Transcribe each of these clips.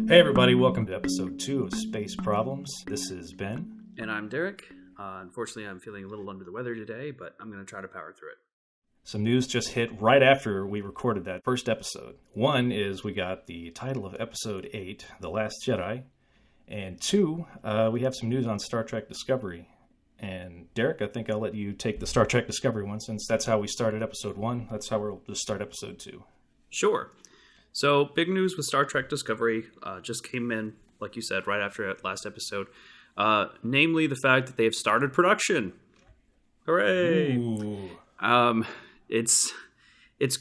Hey everybody, welcome to episode 2 of Space Problems. This is Ben. And I'm Derek. Unfortunately, I'm feeling a little under the weather today, but I'm going to try to power through it. Some news just hit right after we recorded that first episode. One is we got the title of episode 8, The Last Jedi. And 2, we have some news on Star Trek Discovery. And Derek, I think I'll let you take the Star Trek Discovery one, since that's how we started episode 1. That's how we'll just start episode 2. Sure. So, big news with Star Trek Discovery just came in, like you said, right after last episode. Namely, the fact that they have started production. Hooray! Ooh. It's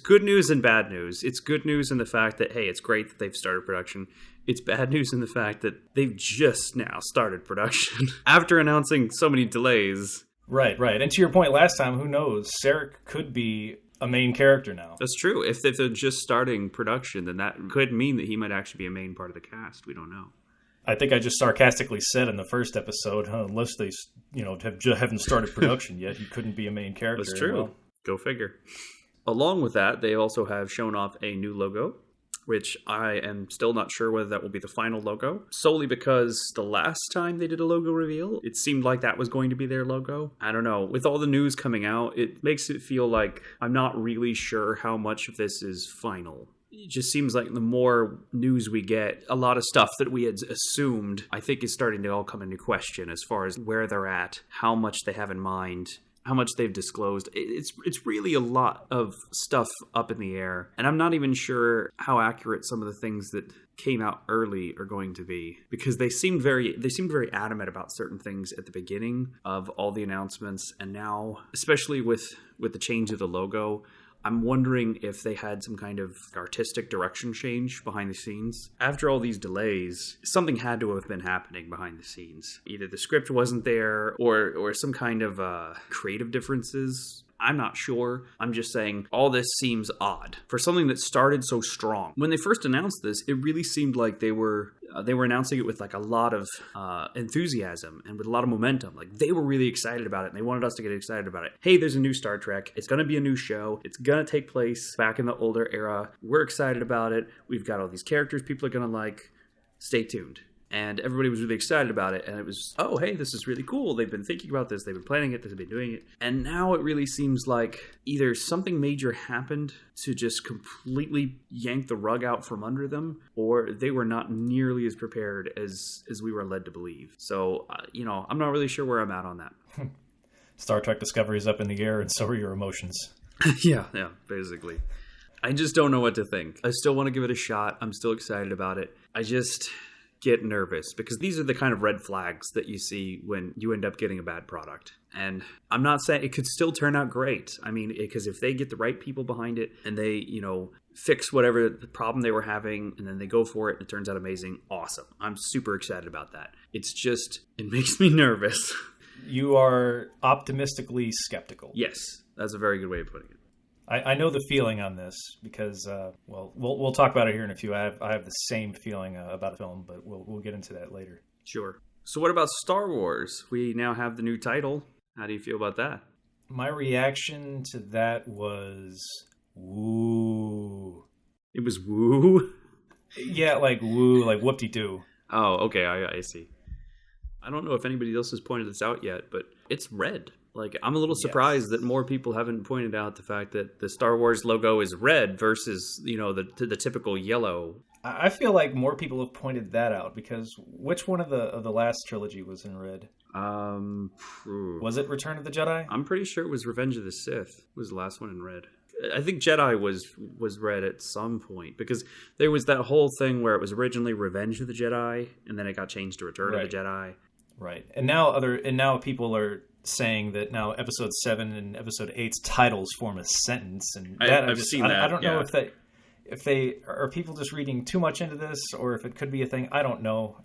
good news and bad news. It's good news in the fact that, hey, it's great that they've started production. It's bad news in the fact that they've just now started production after announcing so many delays. Right. And to your point last time, who knows? Sarek could be a main character now. That's true. If they're just starting production, then that could mean that he might actually be a main part of the cast. We don't know. I think I just sarcastically said in the first episode, unless they, haven't started production yet, he couldn't be a main character. That's true. Well, go figure. Along with that, they also have shown off a new logo, which I am still not sure whether that will be the final logo, solely because the last time they did a logo reveal, it seemed like that was going to be their logo. I don't know. With all the news coming out, it makes it feel like I'm not really sure how much of this is final. It just seems like the more news we get, a lot of stuff that we had assumed, I think is starting to all come into question as far as where they're at, how much they have in mind, how much they've disclosed. It's really a lot of stuff up in the air. And I'm not even sure how accurate some of the things that came out early are going to be, because they seemed very adamant about certain things at the beginning of all the announcements. And now, especially with the change of the logo, I'm wondering if they had some kind of artistic direction change behind the scenes. After all these delays, something had to have been happening behind the scenes. Either the script wasn't there or some kind of creative differences. I'm not sure. I'm just saying all this seems odd for something that started so strong. When they first announced this, it really seemed like they were announcing it with like a lot of enthusiasm and with a lot of momentum. Like they were really excited about it and they wanted us to get excited about it. Hey, there's a new Star Trek. It's going to be a new show. It's going to take place back in the older era. We're excited about it. We've got all these characters people are going to like. Stay tuned. And everybody was really excited about it. And it was, oh, hey, this is really cool. They've been thinking about this. They've been planning it. They've been doing it. And now it really seems like either something major happened to just completely yank the rug out from under them, or they were not nearly as prepared as we were led to believe. So, I'm not really sure where I'm at on that. Star Trek Discovery is up in the air, and so are your emotions. Yeah, basically. I just don't know what to think. I still want to give it a shot. I'm still excited about it. I just get nervous because these are the kind of red flags that you see when you end up getting a bad product. And I'm not saying it could still turn out great. I mean, because if they get the right people behind it and they, fix whatever the problem they were having and then they go for it and it turns out amazing, awesome. I'm super excited about that. It's just, it makes me nervous. You are optimistically skeptical. Yes, that's a very good way of putting it. I know the feeling on this because, we'll talk about it here in a few. I have the same feeling about the film, but we'll get into that later. Sure. So what about Star Wars? We now have the new title. How do you feel about that? My reaction to that was woo. It was woo? Yeah, like woo, like whoop-de-doo. Oh, okay, I see. I don't know if anybody else has pointed this out yet, but it's red. Like, I'm a little surprised that more people haven't pointed out the fact that the Star Wars logo is red versus, the typical yellow. I feel like more people have pointed that out because which one of the last trilogy was in red? Was it Return of the Jedi? I'm pretty sure it was Revenge of the Sith was the last one in red. I think Jedi was red at some point because there was that whole thing where it was originally Revenge of the Jedi and then it got changed to Return of the Jedi. Right. And now people are saying that now episode 7 and episode 8's titles form a sentence, and I've seen that. I don't know if they are people just reading too much into this or if it could be a thing. I don't know.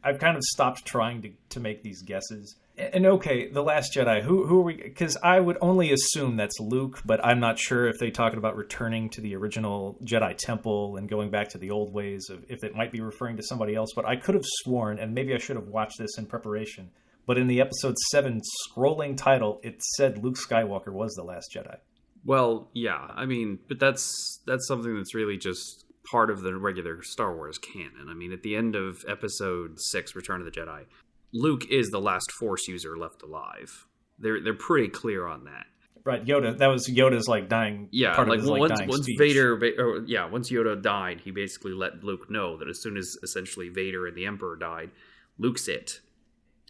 I've kind of stopped trying to make these guesses. And okay, The Last Jedi, who are we? Because I would only assume that's Luke, but I'm not sure if they're talking about returning to the original Jedi Temple and going back to the old ways, if it might be referring to somebody else. But I could have sworn, and maybe I should have watched this in preparation, but in the episode 7 scrolling title, it said Luke Skywalker was the last Jedi. Well, yeah, I mean, but that's something that's really just part of the regular Star Wars canon. I mean, at the end of Episode 6, Return of the Jedi, Luke is the last Force user left alive. They're pretty clear on that. Right, Yoda. That was Yoda's like dying. Yeah, part like of his, once dying once speech. once Yoda died, he basically let Luke know that as soon as essentially Vader and the Emperor died, Luke's it.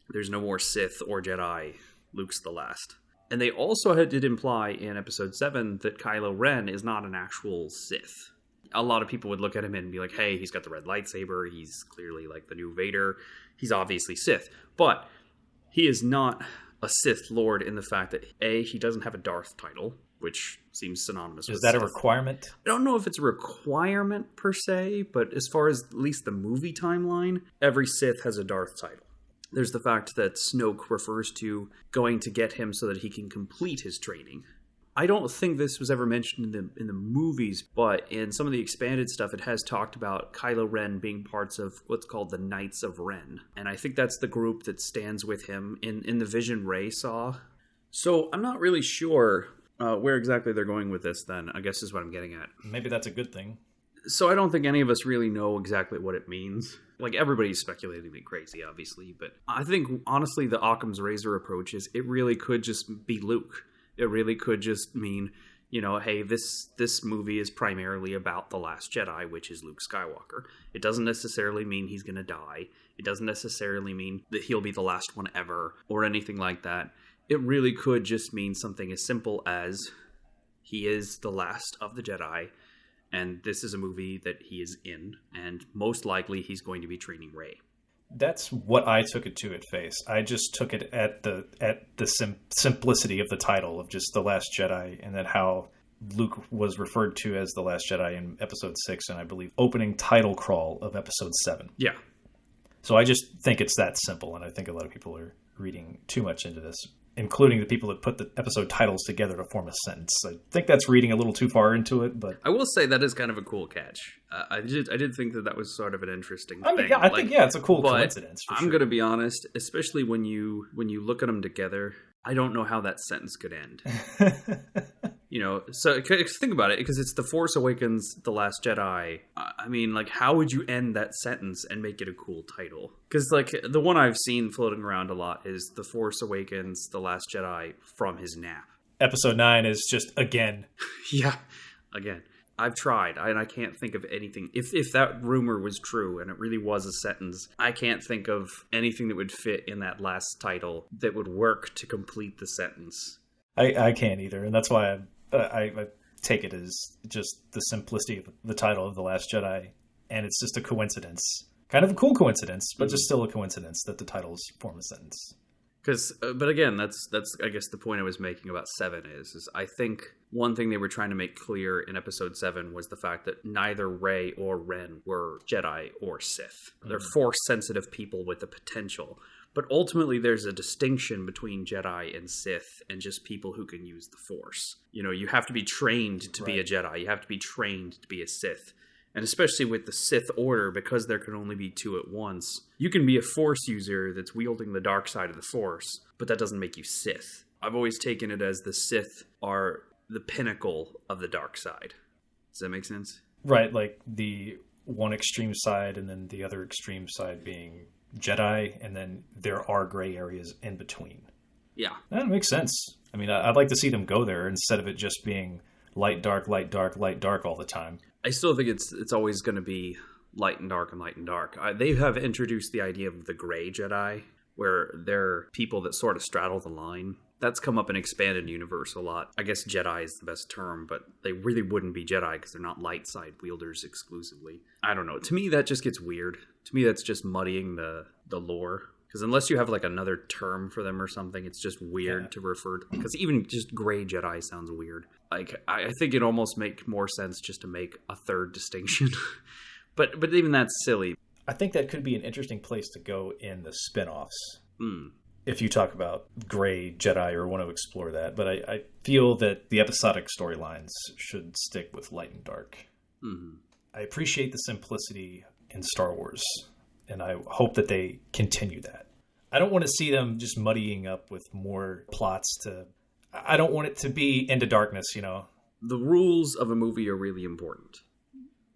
There's no more Sith or Jedi. Luke's the last. And they also did imply in Episode 7 that Kylo Ren is not an actual Sith. A lot of people would look at him and be like, hey, he's got the red lightsaber. He's clearly like the new Vader. He's obviously Sith. But he is not a Sith Lord in the fact that, A, he doesn't have a Darth title, which seems synonymous with Is that Sith. a requirement? I don't know if it's a requirement per se, but as far as at least the movie timeline, every Sith has a Darth title. There's the fact that Snoke refers to going to get him so that he can complete his training. I don't think this was ever mentioned in the movies, but in some of the expanded stuff, it has talked about Kylo Ren being parts of what's called the Knights of Ren. And I think that's the group that stands with him in the vision Rey saw. So I'm not really sure where exactly they're going with this then, I guess is what I'm getting at. Maybe that's a good thing. So I don't think any of us really know exactly what it means. Like, everybody's speculating like crazy, obviously. But I think, honestly, the Occam's razor approach is it really could just be Luke. It really could just mean, you know, hey, this movie is primarily about The Last Jedi, which is Luke Skywalker. It doesn't necessarily mean he's going to die. It doesn't necessarily mean that he'll be the last one ever or anything like that. It really could just mean something as simple as he is the last of the Jedi, and this is a movie that he is in, and most likely he's going to be training Rey. That's what I took it to at face. I just took it at the simplicity of the title of just The Last Jedi, and then how Luke was referred to as The Last Jedi in Episode 6, and I believe opening title crawl of Episode 7. Yeah. So I just think it's that simple, and I think a lot of people are reading too much into this, including the people that put the episode titles together to form a sentence. I think that's reading a little too far into it, but I will say that is kind of a cool catch. I did think that was sort of an interesting thing. I think it's a cool coincidence. I'm going to be honest, especially when you look at them together, I don't know how that sentence could end. You know, so think about it, because it's The Force Awakens, The Last Jedi. I mean, like, how would you end that sentence and make it a cool title? Because, like, the one I've seen floating around a lot is The Force Awakens, The Last Jedi from his nap. Episode 9 is just again. Yeah, again. I've tried, and I can't think of anything. If that rumor was true, and it really was a sentence, I can't think of anything that would fit in that last title that would work to complete the sentence. I can't either, and that's why I take it as just the simplicity of the title of The Last Jedi, and it's just a coincidence. Kind of a cool coincidence, but just still a coincidence that the titles form a sentence. But again, that's I guess the point I was making about 7 is I think one thing they were trying to make clear in Episode 7 was the fact that neither Rey or Ren were Jedi or Sith. They're Force-sensitive people with the potential. But ultimately, there's a distinction between Jedi and Sith and just people who can use the Force. You know, you have to be trained to be a Jedi. You have to be trained to be a Sith. And especially with the Sith Order, because there can only be 2 at once, you can be a Force user that's wielding the dark side of the Force, but that doesn't make you Sith. I've always taken it as the Sith are the pinnacle of the dark side. Does that make sense? Right, like the one extreme side and then the other extreme side being Jedi, and then there are gray areas in between. Yeah. That makes sense. I mean, I'd like to see them go there instead of it just being light, dark, light, dark, light, dark all the time. I still think it's always going to be light and dark and light and dark. They have introduced the idea of the gray Jedi, where they're people that sort of straddle the line. That's come up in Expanded Universe a lot. I guess Jedi is the best term, but they really wouldn't be Jedi because they're not light side wielders exclusively. I don't know. To me, that just gets weird. To me, that's just muddying the lore. Because unless you have like another term for them or something, it's just weird to refer to. Because even just gray Jedi sounds weird. Like, I think it almost makes more sense just to make a third distinction. but even that's silly. I think that could be an interesting place to go in the spin-offs. If you talk about gray Jedi or want to explore that. But I feel that the episodic storylines should stick with light and dark. Mm-hmm. I appreciate the simplicity in Star Wars, and I hope that they continue that. I don't want to see them just muddying up with more plots to... I don't want it to be Into Darkness, you know? The rules of a movie are really important.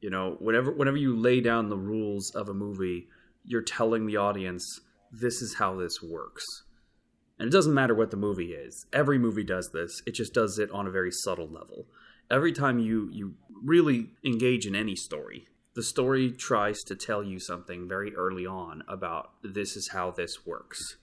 You know, whenever you lay down the rules of a movie, you're telling the audience, this is how this works. And it doesn't matter what the movie is. Every movie does this. It just does it on a very subtle level. Every time you really engage in any story, the story tries to tell you something very early on about this is how this works.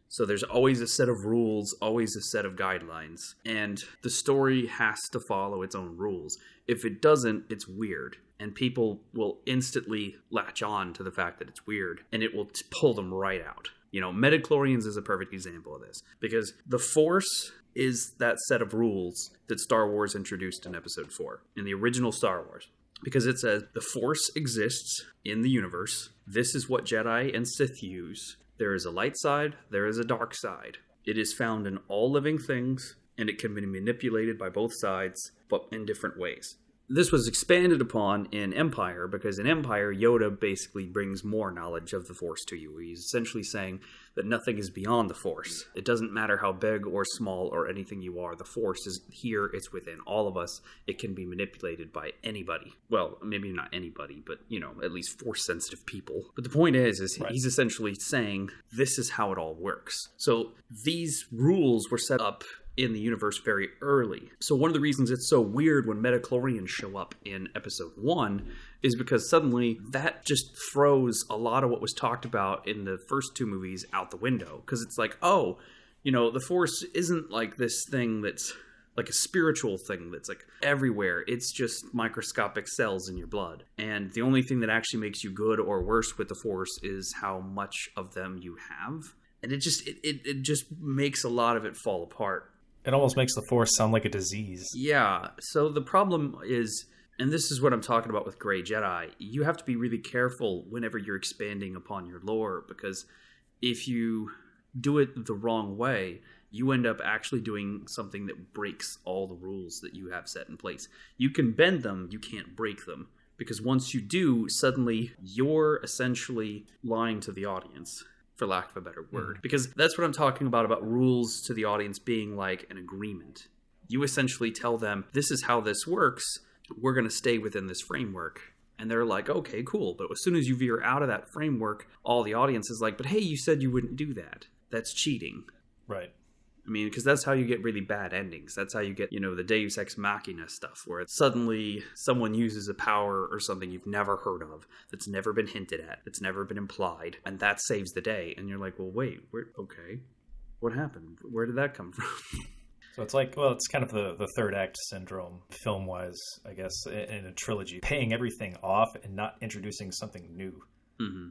So there's always a set of rules, always a set of guidelines, and the story has to follow its own rules. If it doesn't, it's weird, and people will instantly latch on to the fact that it's weird, and it will pull them right out. You know, Metachlorians is a perfect example of this, because the Force is that set of rules that Star Wars introduced in Episode 4, in the original Star Wars. Because it says, the Force exists in the universe. This is what Jedi and Sith use. There is a light side, there is a dark side. It is found in all living things, and it can be manipulated by both sides, but in different ways. This was expanded upon in Empire, because in Empire, Yoda basically brings more knowledge of the Force to you. He's essentially saying that nothing is beyond the Force. It doesn't matter how big or small or anything you are. The Force is here. It's within all of us. It can be manipulated by anybody. Well, maybe not anybody, but, you know, at least Force-sensitive people. But the point is right. He's essentially saying this is how it all works. So these rules were set up in the universe very early. So one of the reasons it's so weird when Metachlorians show up in Episode 1 is because suddenly that just throws a lot of what was talked about in the first two movies out the window. Because it's like, oh, you know, the Force isn't like this thing that's like a spiritual thing that's like everywhere. It's just microscopic cells in your blood. And the only thing that actually makes you good or worse with the Force is how much of them you have. And it just makes a lot of it fall apart. It almost makes the Force sound like a disease. Yeah. So the problem is, and this is what I'm talking about with Grey Jedi, you have to be really careful whenever you're expanding upon your lore, because if you do it the wrong way, you end up actually doing something that breaks all the rules that you have set in place. You can bend them, you can't break them. Because once you do, suddenly you're essentially lying to the audience, for lack of a better word. Because that's what I'm talking about rules to the audience being like an agreement. You essentially tell them, this is how this works, we're going to stay within this framework. And they're like, okay, cool. But as soon as you veer out of that framework, all the audience is like, but hey, you said you wouldn't do that. That's cheating. Right. I mean, because that's how you get really bad endings. That's how you get, you know, the Deus Ex Machina stuff, where it's suddenly someone uses a power or something you've never heard of, that's never been hinted at, that's never been implied, and that saves the day. And you're like, well, wait, okay, what happened? Where did that come from? So it's like, well, it's kind of the third act syndrome, film-wise, I guess, in a trilogy. Paying everything off and not introducing something new. Mm-hmm.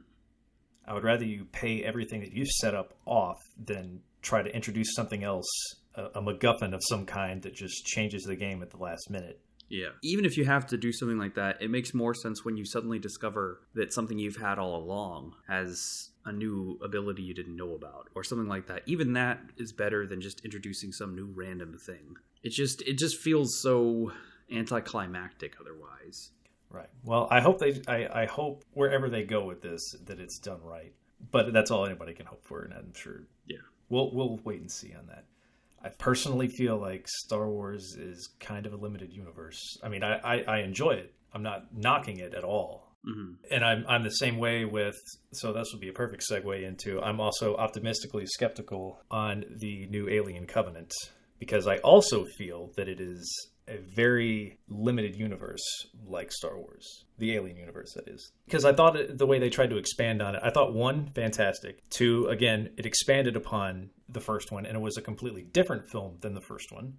I would rather you pay everything that you set up off than try to introduce something else, a MacGuffin of some kind that just changes the game at the last minute. Yeah. Even if you have to do something like that, it makes more sense when you suddenly discover that something you've had all along has a new ability you didn't know about, or something like that. Even that is better than just introducing some new random thing. It just feels so anticlimactic otherwise. Right. Well, I hope I hope wherever they go with this that it's done right. But that's all anybody can hope for, and I'm sure. Yeah. We'll wait and see on that. I personally feel like Star Wars is kind of a limited universe. I mean, I enjoy it. I'm not knocking it at all. Mm-hmm. And I'm the same way with, so this would be a perfect segue into, I'm also optimistically skeptical on the new Alien Covenant, because I also feel that it is a very limited universe like Star Wars, the Alien universe, that is. Because I thought the way they tried to expand on it, I thought, one, fantastic. Two, again, it expanded upon the first one, and it was a completely different film than the first one.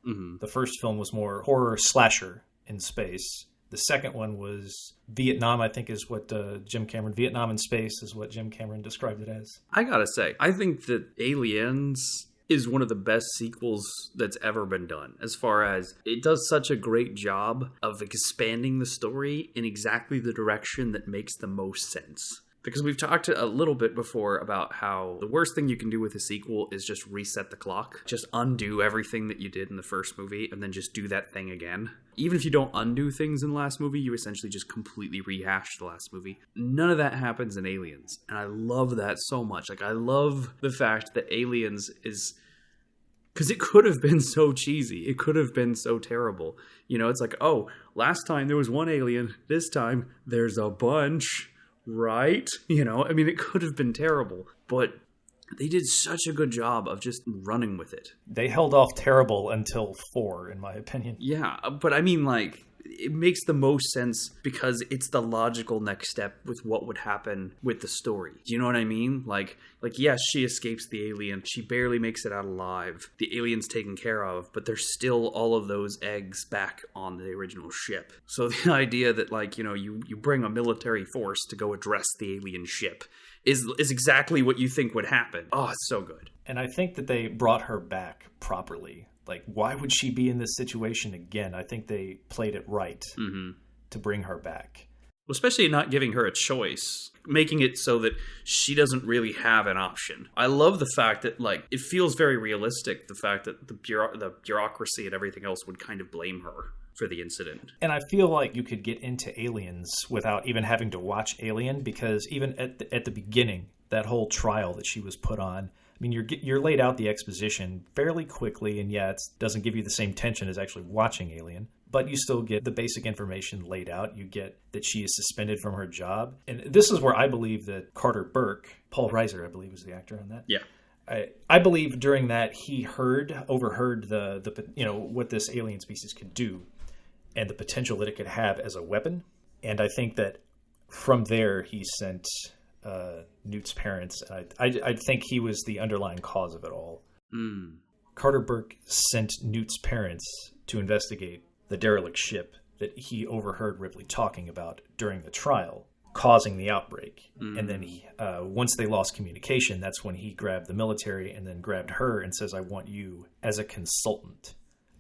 Mm-hmm. The first film was more horror slasher in space. The second one was Vietnam, I think is what Vietnam in space is what Jim Cameron described it as. I gotta say, I think that Aliens is one of the best sequels that's ever been done, as far as it does such a great job of expanding the story in exactly the direction that makes the most sense. Because we've talked a little bit before about how the worst thing you can do with a sequel is just reset the clock. Just undo everything that you did in the first movie and then just do that thing again. Even if you don't undo things in the last movie, you essentially just completely rehash the last movie. None of that happens in Aliens. And I love that so much. Like, I love the fact that Aliens is Because it could have been so cheesy. It could have been so terrible. You know, it's like, oh, last time there was one alien. This time there's a bunch, right? You know, I mean, it could have been terrible. But they did such a good job of just running with it. They held off terrible until 4, in my opinion. Yeah, but I mean, like, it makes the most sense because it's the logical next step with what would happen with the story. Do you know what I mean? Like yes, she escapes the alien. She barely makes it out alive. The alien's taken care of, but there's still all of those eggs back on the original ship. So the idea that, like, you know, you bring a military force to go address the alien ship is exactly what you think would happen. Oh, it's so good. And I think that they brought her back properly. Like, why would she be in this situation again? I think they played it right to bring her back. Well, especially not giving her a choice, making it so that she doesn't really have an option. I love the fact that, like, it feels very realistic, the fact that the bureaucracy and everything else would kind of blame her for the incident. And I feel like you could get into Aliens without even having to watch Alien, because even at the beginning, that whole trial that she was put on, I mean, you're laid out the exposition fairly quickly, and yeah, it doesn't give you the same tension as actually watching Alien, but you still get the basic information laid out. You get that she is suspended from her job. And this is where I believe that Carter Burke, Paul Reiser, I believe, was the actor on that. Yeah. I believe during that he overheard the you know, what this alien species could do and the potential that it could have as a weapon. And I think that from there he sent Newt's parents. I think he was the underlying cause of it all. Carter Burke sent Newt's parents to investigate the derelict ship that he overheard Ripley talking about during the trial, causing the outbreak. And then once they lost communication, that's when he grabbed the military and then grabbed her and says, I want you as a consultant.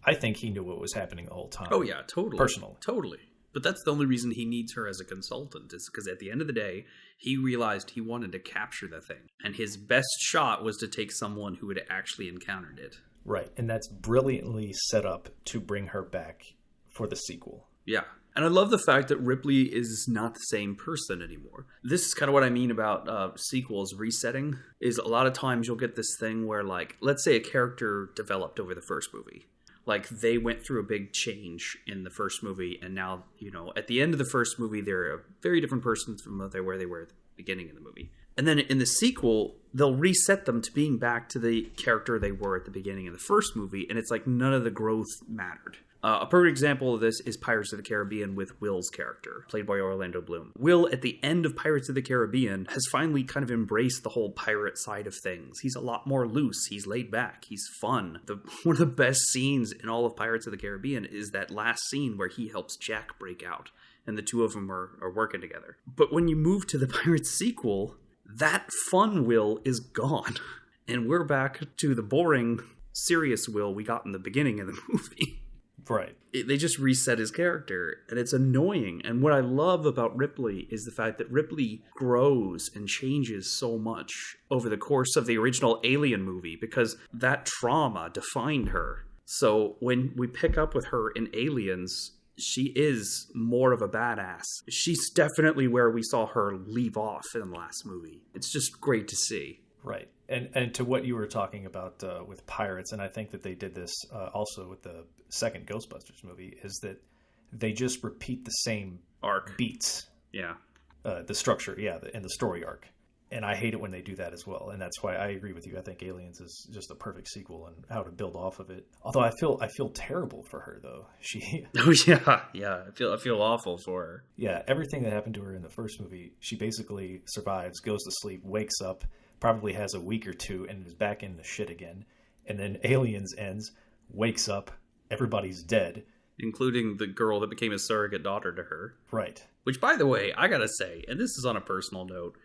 I think he knew what was happening the whole time. Oh, yeah, totally. Personally. Totally. But that's the only reason he needs her as a consultant, is because at the end of the day, he realized he wanted to capture the thing. And his best shot was to take someone who had actually encountered it. Right. And that's brilliantly set up to bring her back for the sequel. Yeah. And I love the fact that Ripley is not the same person anymore. This is kind of what I mean about sequels resetting, is a lot of times you'll get this thing where, like, let's say a character developed over the first movie. Like, they went through a big change in the first movie, and now, you know, at the end of the first movie, they're a very different person from where they were at the beginning of the movie. And then in the sequel, they'll reset them to being back to the character they were at the beginning of the first movie, and it's like none of the growth mattered. A perfect example of this is Pirates of the Caribbean with Will's character, played by Orlando Bloom. Will, at the end of Pirates of the Caribbean, has finally kind of embraced the whole pirate side of things. He's a lot more loose. He's laid back. He's fun. One of the best scenes in all of Pirates of the Caribbean is that last scene where he helps Jack break out, and the two of them are working together. But when you move to the Pirates sequel, that fun Will is gone. And we're back to the boring, serious Will we got in the beginning of the movie. Right. They just reset his character, and it's annoying. And what I love about Ripley is the fact that Ripley grows and changes so much over the course of the original Alien movie, because that trauma defined her. So when we pick up with her in Aliens, she is more of a badass. She's definitely where we saw her leave off in the last movie. It's just great to see. Right. And to what you were talking about with pirates, and I think that they did this also with the second Ghostbusters movie, is that they just repeat the same arc beats. Yeah. The structure, yeah, and the story arc. And I hate it when they do that as well. And that's why I agree with you. I think Aliens is just a perfect sequel and how to build off of it. Although I feel terrible for her though. Oh yeah. I feel awful for her. Yeah, everything that happened to her in the first movie, she basically survives, goes to sleep, wakes up, probably has a week or two, and is back in the shit again. And then Aliens ends, wakes up, everybody's dead. Including the girl that became a surrogate daughter to her. Right. Which, by the way, I gotta say, and this is on a personal note,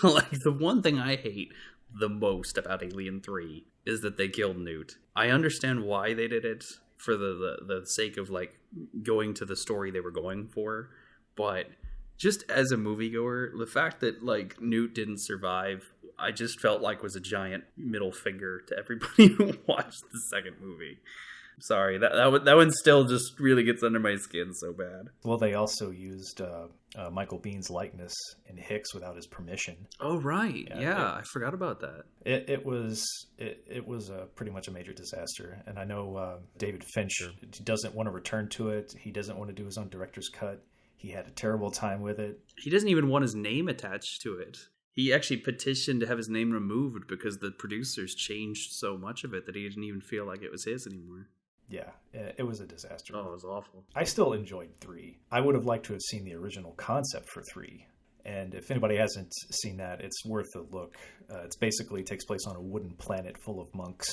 like, the one thing I hate the most about Alien 3 is that they killed Newt. I understand why they did it, for the sake of, like, going to the story they were going for, but just as a moviegoer, the fact that, like, Newt didn't survive, I just felt like was a giant middle finger to everybody who watched the second movie. Sorry, that one still just really gets under my skin so bad. Well, they also used Michael Bihn's likeness in Hicks without his permission. Oh right, yeah, I forgot about that. It was pretty much a major disaster, and I know David Finch doesn't want to return to it. He doesn't want to do his own director's cut. He had a terrible time with it. He doesn't even want his name attached to it. He actually petitioned to have his name removed because the producers changed so much of it that he didn't even feel like it was his anymore. Yeah, it was a disaster. Oh, it was awful. I still enjoyed 3. I would have liked to have seen the original concept for 3. And if anybody hasn't seen that, it's worth a look. It basically takes place on a wooden planet full of monks.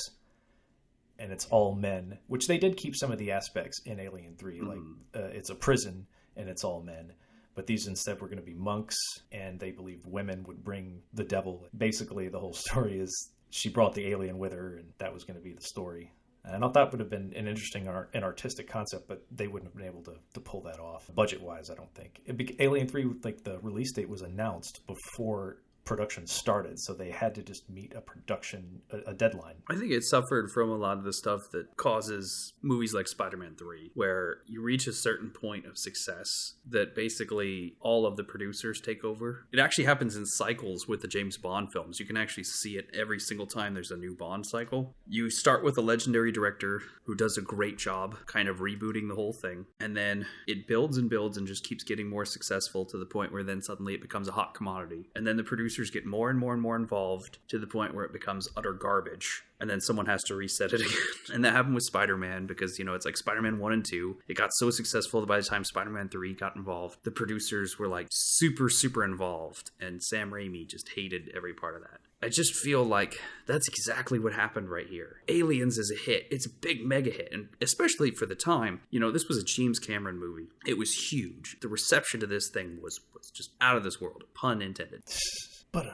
And it's all men, which they did keep some of the aspects in Alien 3. Like, it's a prison, and it's all men. But these instead were going to be monks, and they believed women would bring the devil. Basically, the whole story is she brought the alien with her, and that was going to be the story. And I thought that would have been an interesting and artistic concept, but they wouldn't have been able to pull that off. Budget-wise, I don't think. Alien 3, like the release date was announced before production started, so they had to just meet a deadline. I think it suffered from a lot of the stuff that causes movies like Spider-Man 3, where you reach a certain point of success that basically all of the producers take over. It actually happens in cycles with the James Bond films. You can actually see it every single time there's a new Bond cycle. You start with a legendary director who does a great job kind of rebooting the whole thing, and then it builds and builds and just keeps getting more successful to the point where then suddenly it becomes a hot commodity. And then the producers get more and more and more involved to the point where it becomes utter garbage, and then someone has to reset it again. And that happened with Spider-Man because, it's like Spider-Man 1 and 2. It got so successful that by the time Spider-Man 3 got involved, the producers were like super, super involved, and Sam Raimi just hated every part of that. I just feel like that's exactly what happened right here. Aliens is a hit. It's a big mega hit. And especially for the time, this was a James Cameron movie. It was huge. The reception to this thing was just out of this world. Pun intended. But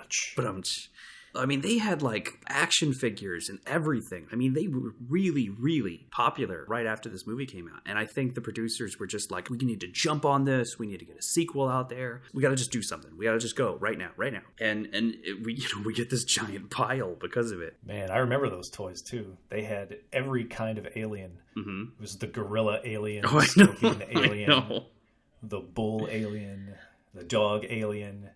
I mean, they had like action figures and everything. I mean, they were really, really popular right after this movie came out. And I think the producers were just like, we need to jump on this. We need to get a sequel out there. We got to just do something. We got to just go right now. And we get this giant pile because of it. Man, I remember those toys too. They had every kind of alien. Mm-hmm. It was the gorilla alien, the scorpion alien, the bull alien, the dog alien,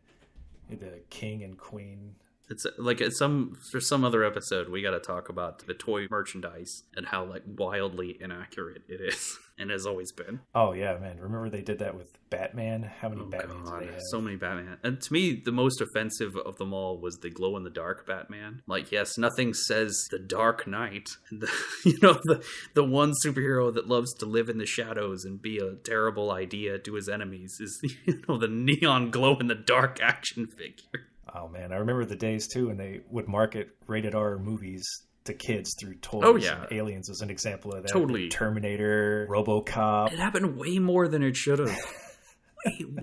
the king and queen. It's like for some other episode, we got to talk about the toy merchandise and how like wildly inaccurate it is and has always been. Oh yeah, man! Remember they did that with Batman? How many Batmans did they have? So many Batman. And to me, the most offensive of them all was the glow in the dark Batman. Like, yes, nothing says the Dark Knight, the one superhero that loves to live in the shadows and be a terrible idea to his enemies is the neon glow in the dark action figure. Oh man, I remember the days too when they would market rated R movies to kids through toys. Oh yeah, and Aliens was an example of that. Totally. Terminator, RoboCop. It happened way more than it should have.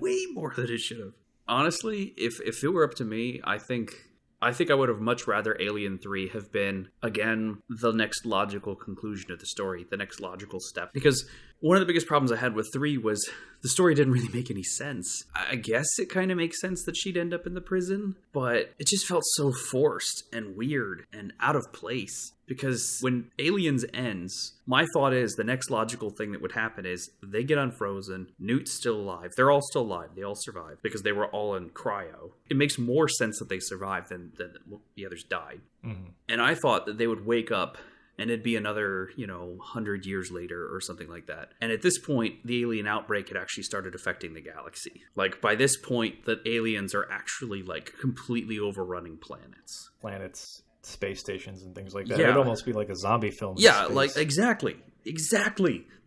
way more than it should have. Honestly, if it were up to me, I think I would have much rather Alien 3 have been, again, the next logical conclusion of the story, the next logical step. Because one of the biggest problems I had with 3 was the story didn't really make any sense. I guess it kind of makes sense that she'd end up in the prison, but it just felt so forced and weird and out of place. Because when Aliens ends, my thought is the next logical thing that would happen is they get unfrozen, Newt's still alive. They're all still alive. They all survive because they were all in cryo. It makes more sense that they survived than the others died. Mm-hmm. And I thought that they would wake up and it'd be another, 100 years later or something like that. And at this point, the alien outbreak had actually started affecting the galaxy. Like, by this point, the aliens are actually, like, completely overrunning planets. Space stations and things like that. Yeah. It'd almost be like a zombie film. Yeah, like, exactly.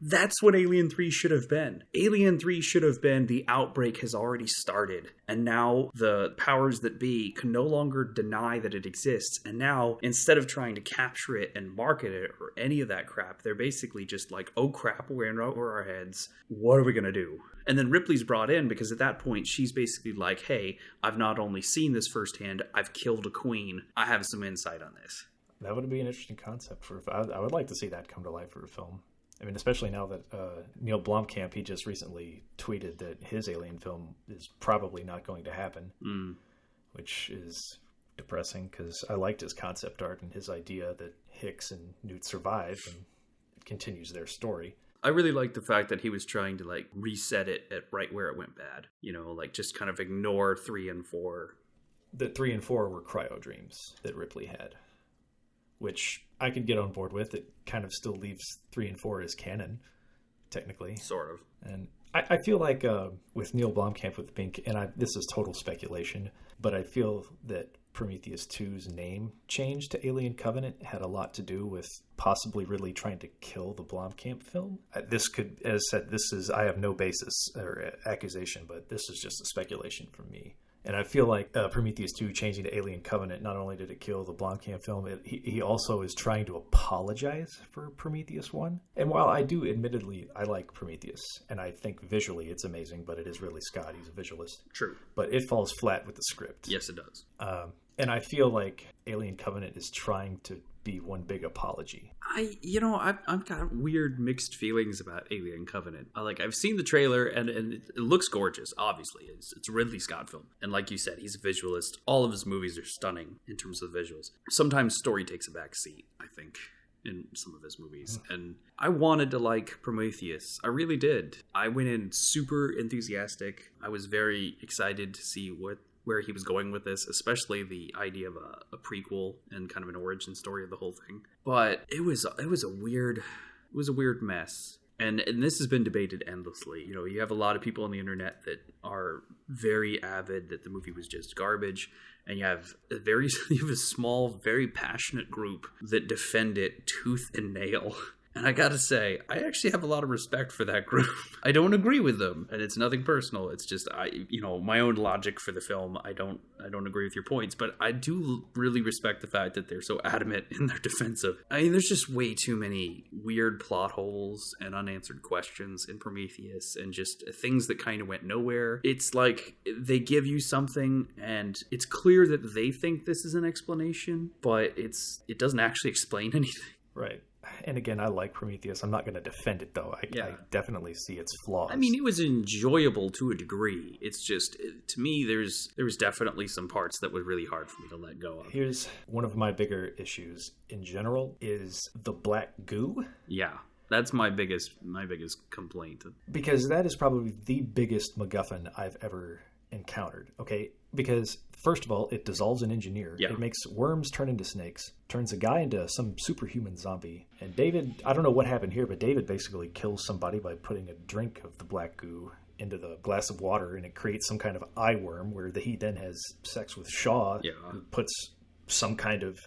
That's what Alien 3 should have been. Alien 3 should have been the outbreak has already started, and now the powers that be can no longer deny that it exists, and now, instead of trying to capture it and market it or any of that crap, they're basically just like, oh crap, we're in over our heads. What are we going to do? And then Ripley's brought in because at that point, she's basically like, hey, I've not only seen this firsthand, I've killed a queen. I have some insight on this. That would be an interesting concept I would like to see that come to life for a film. I mean, especially now that Neil Blomkamp, he just recently tweeted that his Alien film is probably not going to happen, which is depressing because I liked his concept art and his idea that Hicks and Newt survive, and continues their story. I really like the fact that he was trying to like reset it at right where it went bad. You know, like just kind of ignore 3 and 4. That 3 and 4 were cryo dreams that Ripley had, which I could get on board with. It kind of still leaves 3 and 4 as canon, technically. Sort of. And I feel like with Neil Blomkamp with Pink, and this is total speculation, but I feel that Prometheus 2's name change to Alien Covenant had a lot to do with possibly Ridley trying to kill the Blomkamp film. This could, as I said, I have no basis or accusation, but this is just a speculation from me. And I feel like Prometheus 2 changing to Alien Covenant, not only did it kill the Blomkamp film, he also is trying to apologize for Prometheus 1. And while I do, admittedly, I like Prometheus, and I think visually it's amazing, but it is Ridley Scott. He's a visualist. True. But it falls flat with the script. Yes, it does. And I feel like Alien Covenant is trying to be one big apology. I've got weird mixed feelings about Alien Covenant. I've seen the trailer and it looks gorgeous. Obviously, it's a Ridley Scott film, and like you said, he's a visualist. All of his movies are stunning in terms of the visuals. Sometimes story takes a back seat, I think, in some of his movies. And I wanted to like Prometheus. I really did. I went in super enthusiastic. I was very excited to see where he was going with this, especially the idea of a prequel and kind of an origin story of the whole thing. But it was a weird mess. And this has been debated endlessly. You know, you have a lot of people on the internet that are very avid that the movie was just garbage, and you have a small, very passionate group that defend it tooth and nail. And I gotta say, I actually have a lot of respect for that group. I don't agree with them, and it's nothing personal. It's just my own logic for the film. I don't agree with your points, but I do really respect the fact that they're so adamant in their defense of. I mean, there's just way too many weird plot holes and unanswered questions in Prometheus, and just things that kind of went nowhere. It's like they give you something, and it's clear that they think this is an explanation, but it doesn't actually explain anything. Right. And again, I like Prometheus. I'm not going to defend it, though. I definitely see its flaws. I mean, it was enjoyable to a degree. It's just, to me, there was definitely some parts that were really hard for me to let go of. Here's one of my bigger issues in general is the black goo. Yeah, that's my biggest complaint. Because that is probably the biggest MacGuffin I've ever encountered. Okay, because first of all, it dissolves an engineer. Yeah. It makes worms turn into snakes, turns a guy into some superhuman zombie. And David, I don't know what happened here, but David basically kills somebody by putting a drink of the black goo into the glass of water, and it creates some kind of eye worm where he then has sex with Shaw, who puts some kind of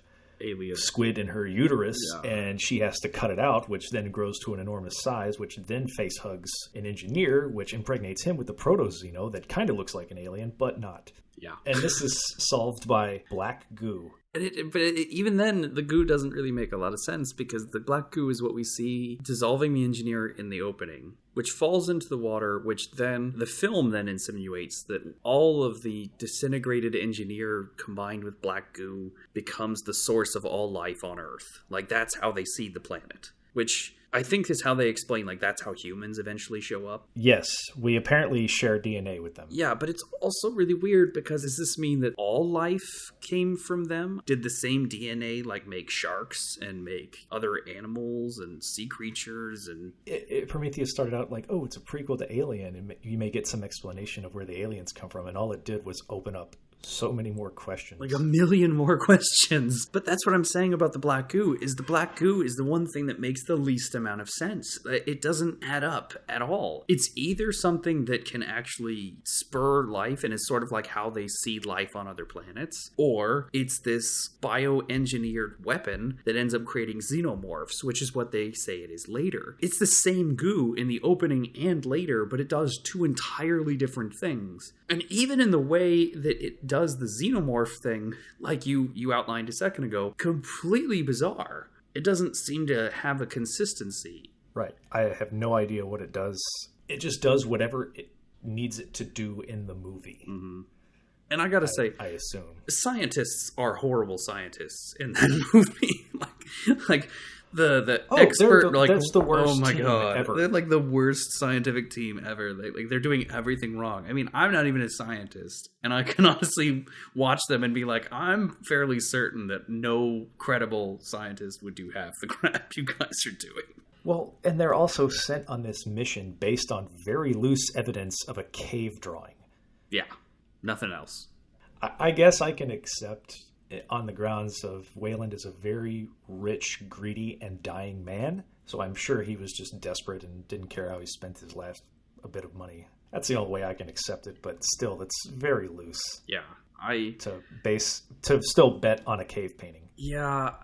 alien squid in her uterus, and she has to cut it out, which then grows to an enormous size, which then face hugs an engineer, which impregnates him with the proto-xeno that kind of looks like an alien, but not. Yeah. And this is solved by black goo. But even then, the goo doesn't really make a lot of sense, because the black goo is what we see dissolving the engineer in the opening, which falls into the water, which then the film then insinuates that all of the disintegrated engineer combined with black goo becomes the source of all life on Earth. Like, that's how they see the planet, which I think is how they explain, like, that's how humans eventually show up. Yes, we apparently share DNA with them. Yeah, but it's also really weird, because does this mean that all life came from them? Did the same DNA, like, make sharks and make other animals and sea creatures? And Prometheus started out like, oh, it's a prequel to Alien, and you may get some explanation of where the aliens come from, and all it did was open up so many more questions. Like a million more questions. But that's what I'm saying about the black goo, is the black goo is the one thing that makes the least amount of sense. It doesn't add up at all. It's either something that can actually spur life and is sort of like how they see life on other planets, or it's this bioengineered weapon that ends up creating xenomorphs, which is what they say it is later. It's the same goo in the opening and later, but it does two entirely different things. And even in the way that it does the xenomorph thing, like you outlined a second ago, completely bizarre. It doesn't seem to have a consistency. Right. I have no idea what it does. It just does whatever it needs it to do in the movie. Mm-hmm. And I gotta say, I assume scientists are horrible scientists in that movie. like the oh, expert, that's the worst. Oh my team god, ever. they're like the worst scientific team ever. Like they're doing everything wrong. I mean, I'm not even a scientist, and I can honestly watch them and be like, I'm fairly certain that no credible scientist would do half the crap you guys are doing. Well, and they're also sent on this mission based on very loose evidence of a cave drawing. Yeah, nothing else. I guess I can accept it on the grounds of Wayland is a very rich, greedy, and dying man. So I'm sure he was just desperate and didn't care how he spent his last a bit of money. That's the only way I can accept it, but still, that's very loose. Yeah, to still bet on a cave painting. Yeah,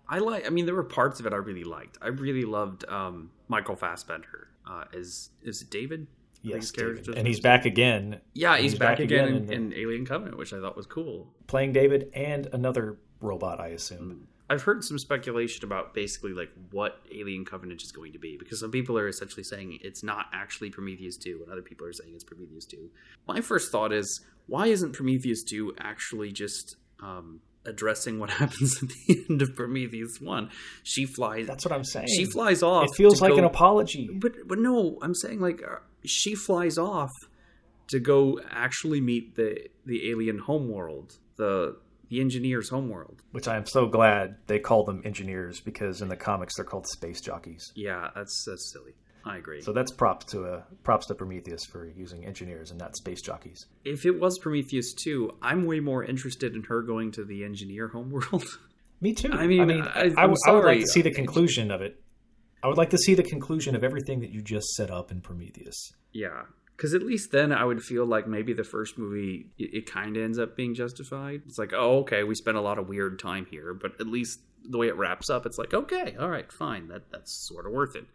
I there were parts of it I really liked. I really loved Michael Fassbender as is it David? Yes, David. And he's back again. Yeah, he's back again in Alien Covenant, which I thought was cool. Playing David and another robot, I assume. I've heard some speculation about basically like what Alien Covenant is going to be, because some people are essentially saying it's not actually Prometheus 2 and other people are saying it's Prometheus 2. My first thought is, why isn't Prometheus 2 actually just addressing what happens at the end of Prometheus 1? She flies... That's what I'm saying. She flies off. It feels like an apology. But no, I'm saying like she flies off to go actually meet the alien homeworld, the engineers' homeworld. Which I am so glad they call them engineers, because in the comics they're called space jockeys. Yeah, that's silly. I agree. So that's props to Prometheus for using engineers and not space jockeys. If it was Prometheus 2, I'm way more interested in her going to the engineer homeworld. Me too. I mean, I would like to see the conclusion of it. I would like to see the conclusion of everything that you just set up in Prometheus. Yeah. Because at least then I would feel like maybe the first movie, it kind of ends up being justified. It's like, oh, okay, we spent a lot of weird time here, but at least the way it wraps up, it's like, okay, all right, fine, that's sort of worth it.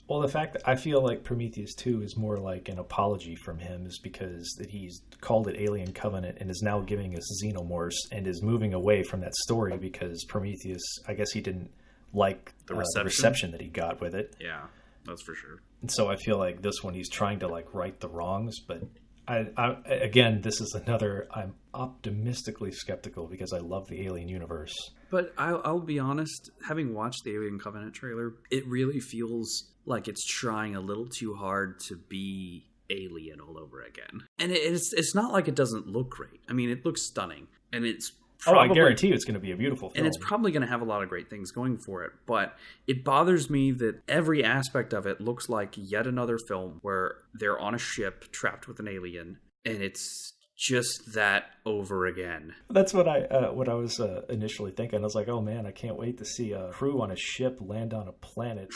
Well, the fact that I feel like Prometheus 2 is more like an apology from him is because that he's called it Alien Covenant and is now giving us xenomorphs and is moving away from that story because Prometheus, I guess he didn't like the reception that he got with it. Yeah, that's for sure. And so I feel like this one he's trying to like right the wrongs, but again, this is another, I'm optimistically skeptical because I love the Alien universe. But I'll be honest, having watched the Alien Covenant trailer, it really feels like it's trying a little too hard to be Alien all over again. And it's not like it doesn't look great. I mean, it looks stunning, and it's probably, I guarantee you it's going to be a beautiful film. And it's probably going to have a lot of great things going for it. But it bothers me that every aspect of it looks like yet another film where they're on a ship trapped with an alien, and it's just that over again. That's what I was initially thinking. I was like, oh man, I can't wait to see a crew on a ship land on a planet,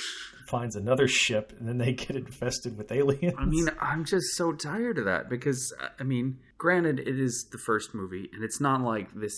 finds another ship, and then they get infested with aliens. I mean, I'm just so tired of that because, I mean, granted, it is the first movie, and it's not like this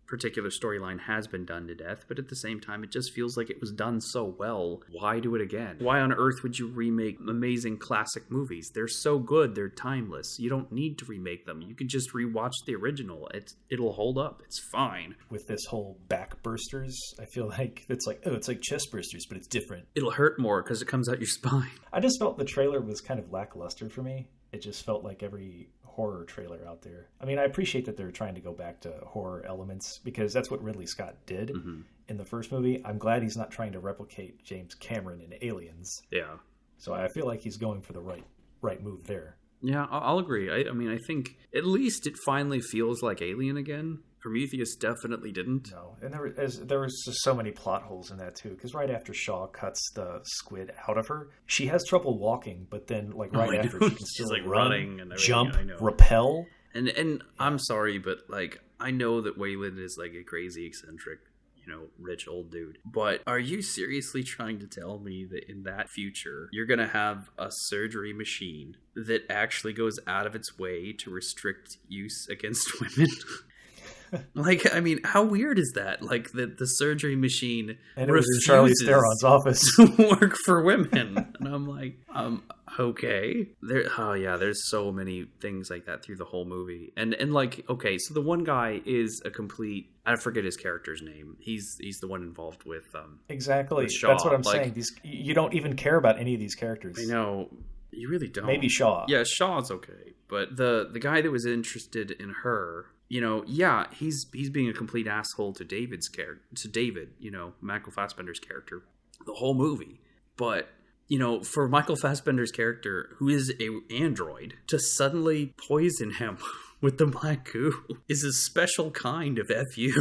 particular storyline has been done to death, but at the same time, it just feels like it was done so well. Why do it again? Why on earth would you remake amazing classic movies? They're so good, they're timeless. You don't need to remake them. You can just rewatch the original. It'll hold up. It's fine. With this whole back bursters, I feel like it's like chest bursters, but it's different. It'll hurt more because it comes out your spine. I just felt the trailer was kind of lackluster for me. It just felt like every horror trailer out there. I mean, I appreciate that they're trying to go back to horror elements because that's what Ridley Scott did in the first movie. I'm glad he's not trying to replicate James Cameron in Aliens. Yeah. So I feel like he's going for the right move there. Yeah, I'll agree. I mean, I think at least it finally feels like Alien again. Prometheus definitely didn't. No, and there was just so many plot holes in that too. Because right after Shaw cuts the squid out of her, she has trouble walking, but then like after she can still like run, running and jump, rappel. And I'm sorry, but like I know that Wayland is like a crazy eccentric, rich old dude. But are you seriously trying to tell me that in that future you're gonna have a surgery machine that actually goes out of its way to restrict use against women? Like, I mean, how weird is that? Like, the surgery machine and it was in Charlize Theron's office to work for women. And I'm like, okay. There's so many things like that through the whole movie. And like, okay, so the one guy is a complete, I forget his character's name. He's the one involved with exactly. With Shaw. That's what I'm saying. You don't even care about any of these characters. I know. You really don't. Maybe Shaw. Yeah, Shaw's okay. But the guy that was interested in her, he's being a complete asshole to David's character, to David, Michael Fassbender's character, the whole movie. But, for Michael Fassbender's character, who is an android, to suddenly poison him with the black goo is a special kind of FU.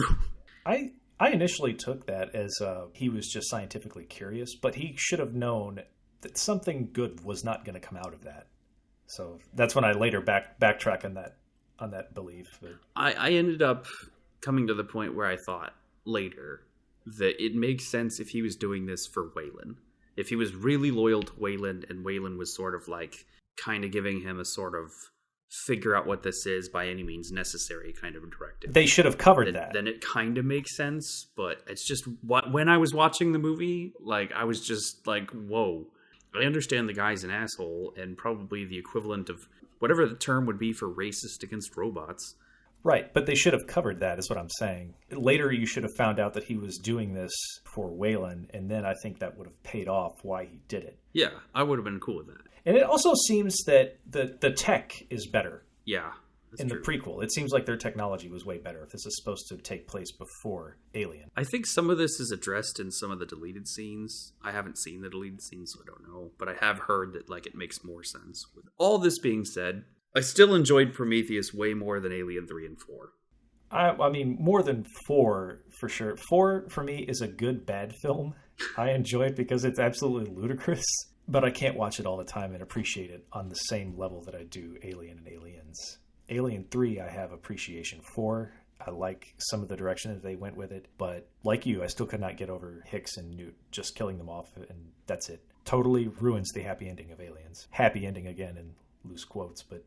I initially took that as he was just scientifically curious, but he should have known that something good was not going to come out of that. So that's when I later backtrack on that belief. But I ended up coming to the point where I thought later that it makes sense if he was doing this for Waylon. If he was really loyal to Waylon, and Waylon was sort of like kind of giving him a sort of figure out what this is by any means necessary kind of directive. They should have covered that. Then it kind of makes sense, but it's just when I was watching the movie, like I was just like, whoa. I understand the guy's an asshole and probably the equivalent of whatever the term would be for racist against robots. Right, but they should have covered that, is what I'm saying. Later, you should have found out that he was doing this for Waylon, and then I think that would have paid off why he did it. Yeah, I would have been cool with that. And it also seems that the tech is better. Yeah, in the prequel. It seems like their technology was way better if this is supposed to take place before Alien. I think some of this is addressed in some of the deleted scenes. I haven't seen the deleted scenes, so I don't know. But I have heard that like it makes more sense. With all this being said, I still enjoyed Prometheus way more than Alien 3 and 4. I mean, more than 4, for sure. 4, for me, is a good, bad film. I enjoy it because it's absolutely ludicrous. But I can't watch it all the time and appreciate it on the same level that I do Alien and Aliens. Alien 3, I have appreciation for. I like some of the direction that they went with it. But like you, I still could not get over Hicks and Newt just killing them off, and that's it. Totally ruins the happy ending of Aliens. Happy ending again in loose quotes, but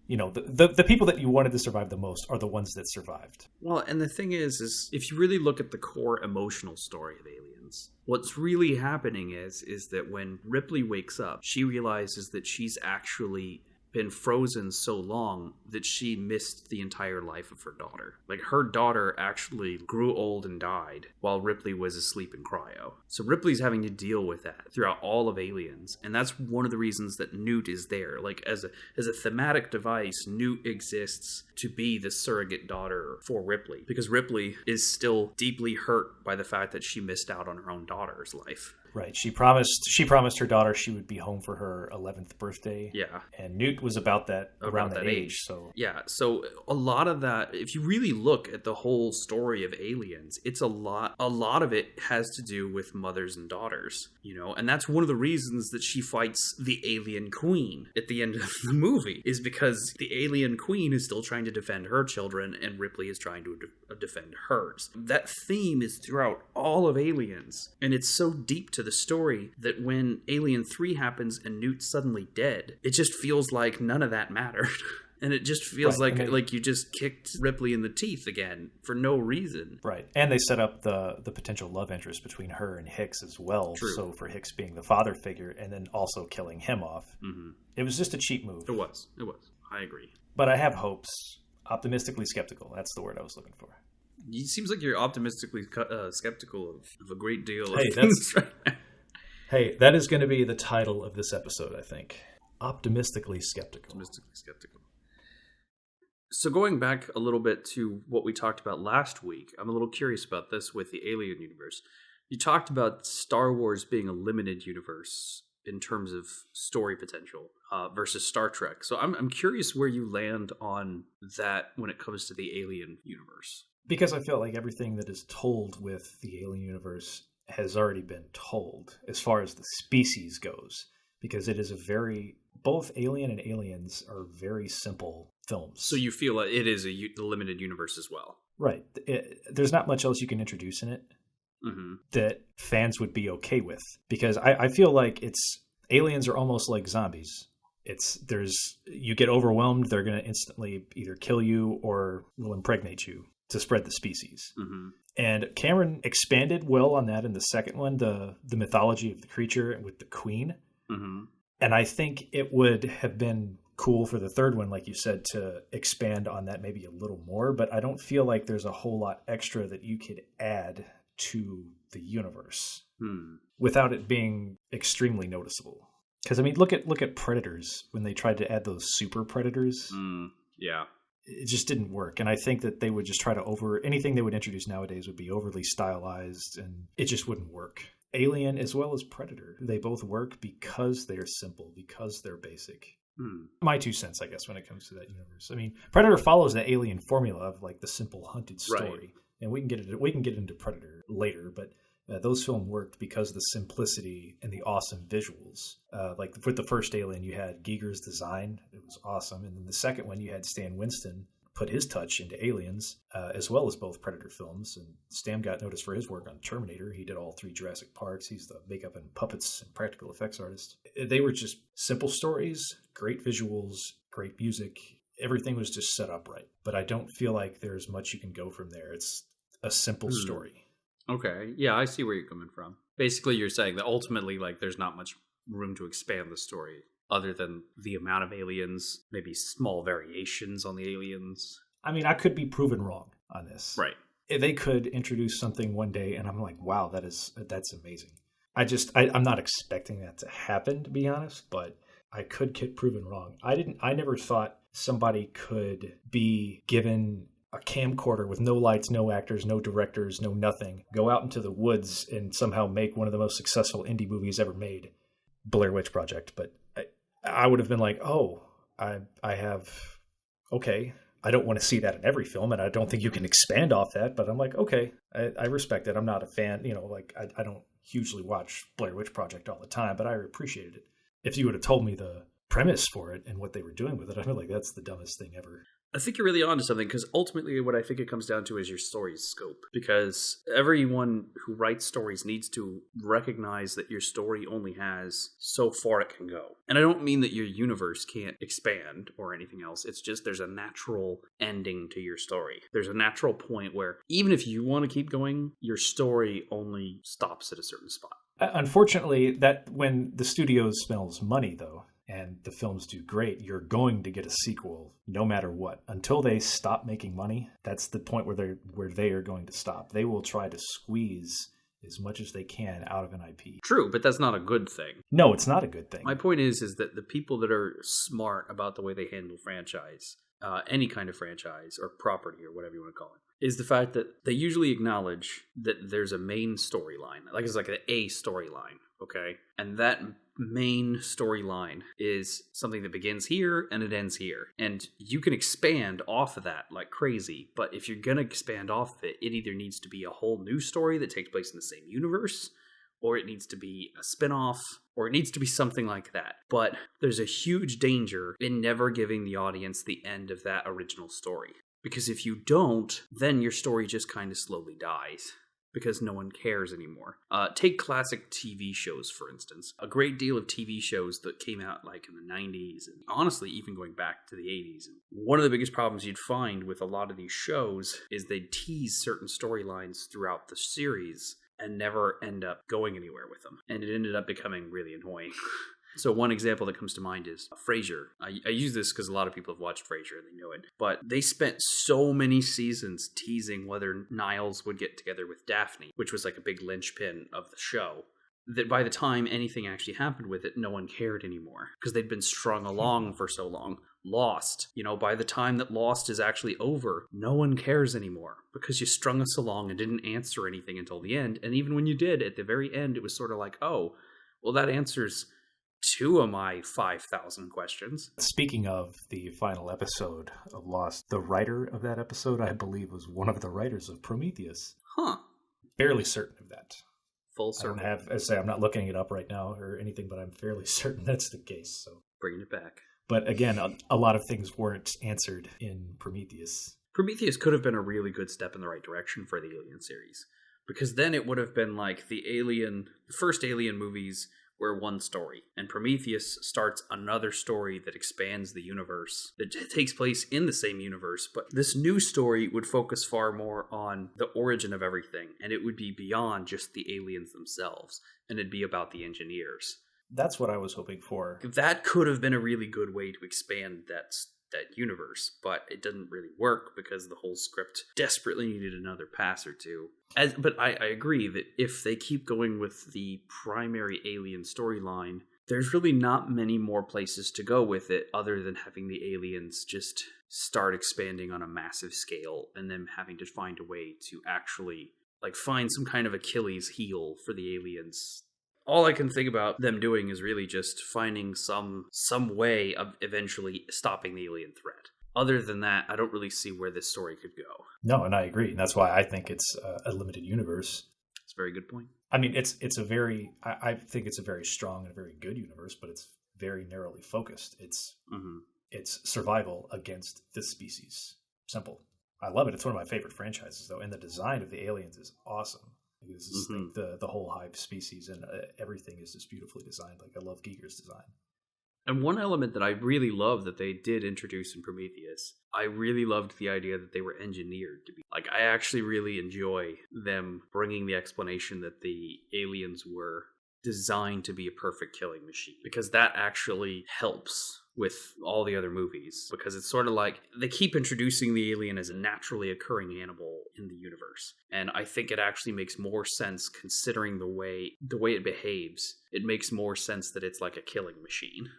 you know, the people that you wanted to survive the most are the ones that survived. Well, and the thing is if you really look at the core emotional story of Aliens, what's really happening is that when Ripley wakes up, she realizes that she's actually been frozen so long that she missed the entire life of her daughter. Like, her daughter actually grew old and died while Ripley was asleep in cryo. So Ripley's having to deal with that throughout all of Aliens, and that's one of the reasons that Newt is there. Like, as a thematic device, Newt exists to be the surrogate daughter for Ripley, because Ripley is still deeply hurt by the fact that she missed out on her own daughter's life. Right. She promised her daughter she would be home for her 11th birthday. Yeah. And Newt was about that around that age. So yeah. So a lot of that, if you really look at the whole story of Aliens, it's a lot of it has to do with mothers and daughters, you know, and that's one of the reasons that she fights the alien queen at the end of the movie, is because the alien queen is still trying to defend her children and Ripley is trying to defend hers. That theme is throughout all of Aliens, and it's so deep to the story that when Alien 3 happens and Newt's suddenly dead, it just feels like none of that mattered. And it just feels like you just kicked Ripley in the teeth again for no reason. Right. And they set up the potential love interest between her and Hicks as well. True. So for Hicks being the father figure and then also killing him off. Mm-hmm. It was just a cheap move. It was. I agree. But I have hopes. Optimistically skeptical. That's the word I was looking for. It seems like you're optimistically skeptical of a great deal of things. Hey, that is going to be the title of this episode, I think. Optimistically skeptical. Optimistically skeptical. So going back a little bit to what we talked about last week, I'm a little curious about this with the Alien universe. You talked about Star Wars being a limited universe in terms of story potential versus Star Trek. So I'm curious where you land on that when it comes to the Alien universe. Because I feel like everything that is told with the Alien universe has already been told as far as the species goes. Because it is both Alien and Aliens are very simple films. So you feel like it is a limited universe as well. Right. There's not much else you can introduce in it that fans would be okay with. Because I feel like Aliens are almost like zombies. You get overwhelmed, they're going to instantly either kill you or will impregnate you to spread the species. Mm-hmm. And Cameron expanded well on that in the second one, the mythology of the creature with the queen. Mm-hmm. And I think it would have been cool for the third one, like you said, to expand on that maybe a little more. But I don't feel like there's a whole lot extra that you could add to the universe without it being extremely noticeable. Because, I mean, look at Predators when they tried to add those super predators. Yeah. It just didn't work. And I think that they would just try to anything they would introduce nowadays would be overly stylized and it just wouldn't work. Alien as well as Predator, they both work because they're simple, because they're basic. My 2 cents, I guess, when it comes to that universe. I mean, Predator follows the Alien formula of like the simple hunted story. Right. and we can get into Predator later, but those films worked because of the simplicity and the awesome visuals. Like with the first Alien, you had Giger's design; it was awesome, and then the second one, you had Stan Winston put his touch into Aliens, as well as both Predator films. And Stan got noticed for his work on Terminator. He did all 3 Jurassic Parks. He's the makeup and puppets and practical effects artist. They were just simple stories, great visuals, great music. Everything was just set up right. But I don't feel like there's much you can go from there. It's a simple story. Okay. Yeah, I see where you're coming from. Basically, you're saying that ultimately, like, there's not much room to expand the story other than the amount of aliens, maybe small variations on the aliens. I mean, I could be proven wrong on this. Right. They could introduce something one day, and I'm like, wow, that's amazing. I'm not expecting that to happen, to be honest, but I could get proven wrong. I never thought somebody could be given a camcorder with no lights, no actors, no directors, no nothing, go out into the woods and somehow make one of the most successful indie movies ever made, Blair Witch Project. But I would have been like, oh, okay. I don't want to see that in every film, and I don't think you can expand off that, but I'm like, okay, I respect it. I'm not a fan, like I don't hugely watch Blair Witch Project all the time, but I appreciated it. If you would have told me the premise for it and what they were doing with it, I feel like that's the dumbest thing ever. I think you're really onto something, because ultimately what I think it comes down to is your story's scope. Because everyone who writes stories needs to recognize that your story only has so far it can go. And I don't mean that your universe can't expand or anything else. It's just there's a natural ending to your story. There's a natural point where even if you want to keep going, your story only stops at a certain spot. Unfortunately, that when the studio spends money, though, and the films do great, you're going to get a sequel no matter what. Until they stop making money, that's the point where they are going to stop. They will try to squeeze as much as they can out of an IP. True, but that's not a good thing. No, it's not a good thing. My point is that the people that are smart about the way they handle franchise, any kind of franchise or property or whatever you want to call it, is the fact that they usually acknowledge that there's a main storyline. Like it's like a storyline, okay? And that main storyline is something that begins here and it ends here. And you can expand off of that like crazy, but if you're going to expand off of it, it either needs to be a whole new story that takes place in the same universe, or it needs to be a spin-off, or it needs to be something like that. But there's a huge danger in never giving the audience the end of that original story. Because if you don't, then your story just kind of slowly dies. Because no one cares anymore. Take classic TV shows, for instance. A great deal of TV shows that came out like in the 90s, and honestly, even going back to the 80s. One of the biggest problems you'd find with a lot of these shows is they tease certain storylines throughout the series and never end up going anywhere with them. And it ended up becoming really annoying. So one example that comes to mind is Frasier. I use this because a lot of people have watched Frasier and they know it. But they spent so many seasons teasing whether Niles would get together with Daphne, which was like a big linchpin of the show, that by the time anything actually happened with it, no one cared anymore because they'd been strung along for so long. Lost. By the time that Lost is actually over, no one cares anymore because you strung us along and didn't answer anything until the end. And even when you did, at the very end, it was sort of like, oh, well, that answers 2 of my 5,000 questions. Speaking of the final episode of Lost, the writer of that episode, I believe, was one of the writers of Prometheus. Huh. Fairly certain of that. Full circle. I'm not looking it up right now or anything, but I'm fairly certain that's the case. So bringing it back. But again, a lot of things weren't answered in Prometheus. Prometheus could have been a really good step in the right direction for the Alien series, because then it would have been like the first Alien movies were one story, and Prometheus starts another story that expands the universe, that takes place in the same universe, but this new story would focus far more on the origin of everything, and it would be beyond just the aliens themselves, and it'd be about the engineers. That's what I was hoping for. That could have been a really good way to expand that universe, but it didn't really work because the whole script desperately needed another pass or two. But I agree that if they keep going with the primary Alien storyline, there's really not many more places to go with it other than having the aliens just start expanding on a massive scale and then having to find a way to actually find some kind of Achilles heel for the aliens. All I can think about them doing is really just finding some way of eventually stopping the alien threat. Other than that, I don't really see where this story could go. No, and I agree. And that's why I think it's a limited universe. That's a very good point. I mean, it's a very, I think it's a very strong and a very good universe, but it's very narrowly focused. Hmm. It's survival against this species. Simple. I love it. It's one of my favorite franchises, though, and the design of the aliens is awesome. This is Hmm. like the whole hive species, and everything is just beautifully designed. Like I love Giger's design. And one element that I really love that they did introduce in Prometheus, I really loved the idea that they were engineered to be. Like, I actually really enjoy them bringing the explanation that the aliens were designed to be a perfect killing machine, because that actually helps with all the other movies, because it's sort of like they keep introducing the alien as a naturally occurring animal in the universe, and I think it actually makes more sense considering the way it behaves. It makes more sense that it's like a killing machine.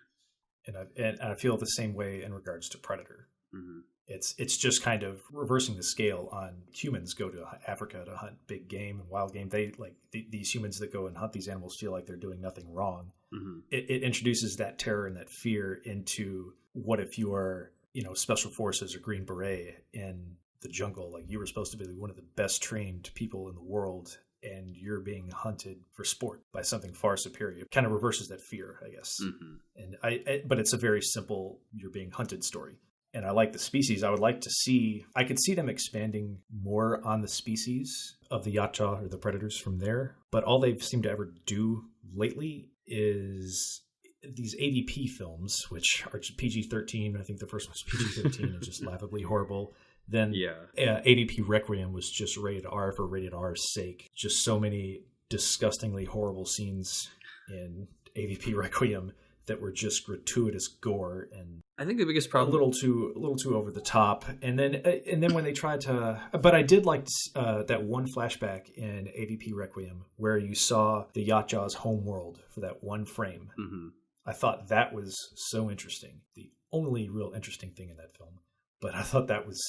And I feel the same way in regards to Predator. Hmm. It's just kind of reversing the scale on humans go to Africa to hunt big game and wild game. They like these humans that go and hunt these animals feel like they're doing nothing wrong. Hmm. It introduces that terror and that fear into what if you are, special forces or Green Beret in the jungle. Like you were supposed to be one of the best trained people in the world, and you're being hunted for sport by something far superior. It kind of reverses that fear, I guess. Hmm. And but it's a very simple you're being hunted story. And I like the species. I could see them expanding more on the species of the Yautja or the predators from there. But all they've seemed to ever do lately is these AVP films, which are PG-13. I think the first one's PG-13 and just laughably horrible. Then Yeah. AVP Requiem was just rated R for rated R's sake. Just so many disgustingly horrible scenes in AVP Requiem that were just gratuitous gore and I think the biggest a problem. little too over the top. And then when they tried to, but I did like that one flashback in AVP Requiem where you saw the Yautja's home world for that one frame. Hmm. I thought that was so interesting. The only real interesting thing in that film. But I thought that was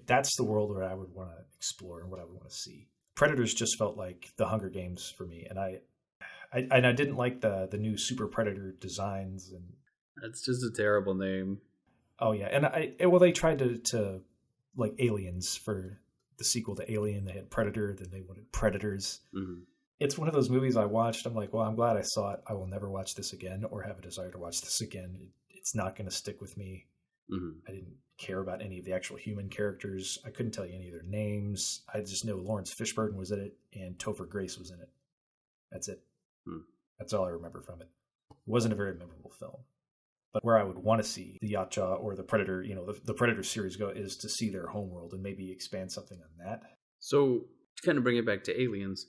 that's the world where I would want to explore and what I would want to see. Predators just felt like the Hunger Games for me. And I didn't like the new Super Predator designs. And That's just a terrible name. oh yeah, and they tried to like Aliens for the sequel to Alien. They had Predator, then they wanted Predators. Hmm. It's one of those movies I watched. I'm like, well, I'm glad I saw it. I will never watch this again or have a desire to watch this again. It's not going to stick with me. Hmm. I didn't care about any of the actual human characters. I couldn't tell you any of their names. I just know Lawrence Fishburne was in it and Topher Grace was in it. That's it. Hmm. That's all I remember from it. It wasn't a very memorable film. But where I would want to see the Yautja or the Predator, the Predator series go is to see their homeworld and maybe expand something on that. So, to kind of bring it back to Aliens,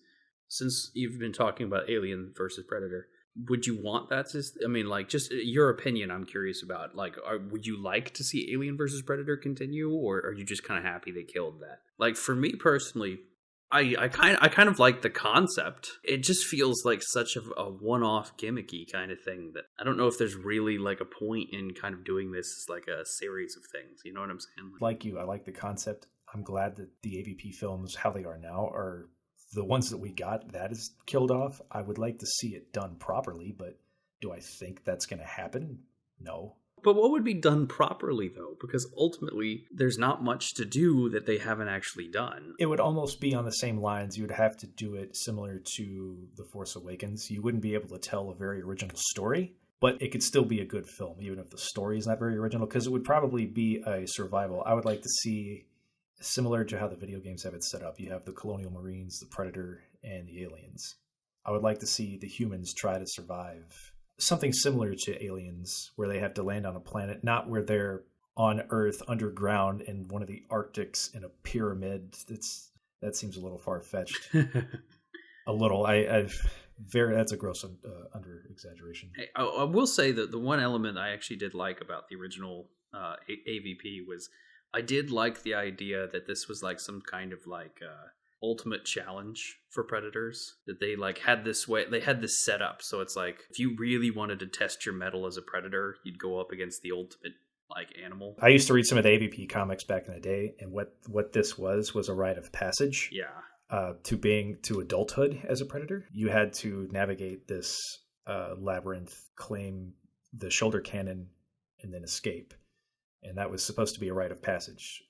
since you've been talking about Alien versus Predator, would you want that to? I mean, like, just your opinion. I'm curious about. Like, would you like to see Alien versus Predator continue, or are you just kind of happy they killed that? Like, for me personally, I kind of like the concept. It just feels like such a one-off gimmicky kind of thing that I don't know if there's really like a point in kind of doing this as like a series of things. You know what I'm saying? Like you, I like the concept. I'm glad that the AVP films, how they are now, are the ones that we got. That is killed off. I would like to see it done properly, but do I think that's going to happen? No. But what would be done properly, though? Because ultimately, there's not much to do that they haven't actually done. It would almost be on the same lines. You would have to do it similar to The Force Awakens. You wouldn't be able to tell a very original story, but it could still be a good film, even if the story is not very original, because it would probably be a survival. I would like to see, similar to how the video games have it set up, you have the Colonial Marines, the Predator, and the aliens. I would like to see the humans try to survive. Something similar to Aliens, where they have to land on a planet, not where they're on Earth underground in one of the Arctics in a pyramid. That seems a little far fetched. A little. That's a gross under exaggeration. I will say that the one element I actually did like about the original AVP was I did like the idea that this was like some kind of like ultimate challenge for predators, that they like had this way, they had this set up, so it's like if you really wanted to test your mettle as a predator, you'd go up against the ultimate like animal. I used to read some of the AVP comics back in the day, and what this was a rite of passage. Yeah. To adulthood as a predator. You had to navigate this labyrinth, claim the shoulder cannon, and then escape. And that was supposed to be a rite of passage.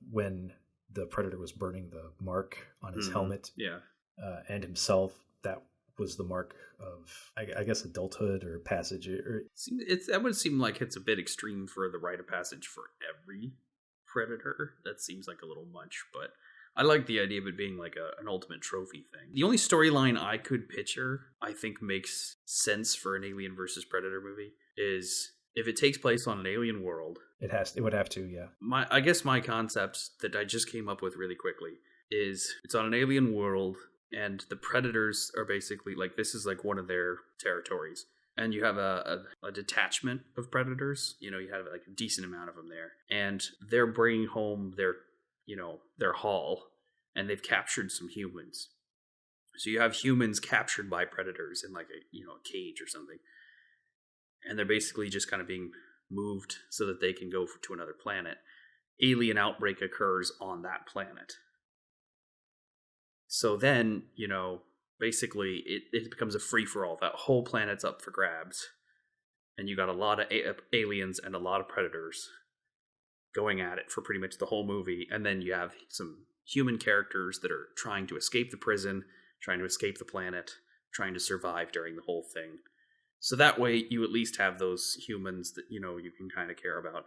When the Predator was burning the mark on his helmet Yeah. and himself, that was the mark of, I guess, adulthood or passage. That would seem like it's a bit extreme for the rite of passage for every Predator. That seems like a little much, but I like the idea of it being like an ultimate trophy thing. The only storyline I could picture, I think makes sense for an Alien versus Predator movie, is if it takes place on an alien world. It would have to, yeah. I guess my concept that I just came up with really quickly is it's on an alien world, and the Predators are basically like, this is like one of their territories. And you have a detachment of Predators. You have like a decent amount of them there. And they're bringing home their haul, and they've captured some humans. So you have humans captured by Predators in like a cage or something. And they're basically just kind of being moved so that they can go to another planet. Alien outbreak occurs on that planet. So then, basically it becomes a free-for-all. That whole planet's up for grabs. And you got a lot of aliens and a lot of Predators going at it for pretty much the whole movie. And then you have some human characters that are trying to escape the prison, trying to escape the planet, trying to survive during the whole thing. So that way you at least have those humans that, you can kind of care about.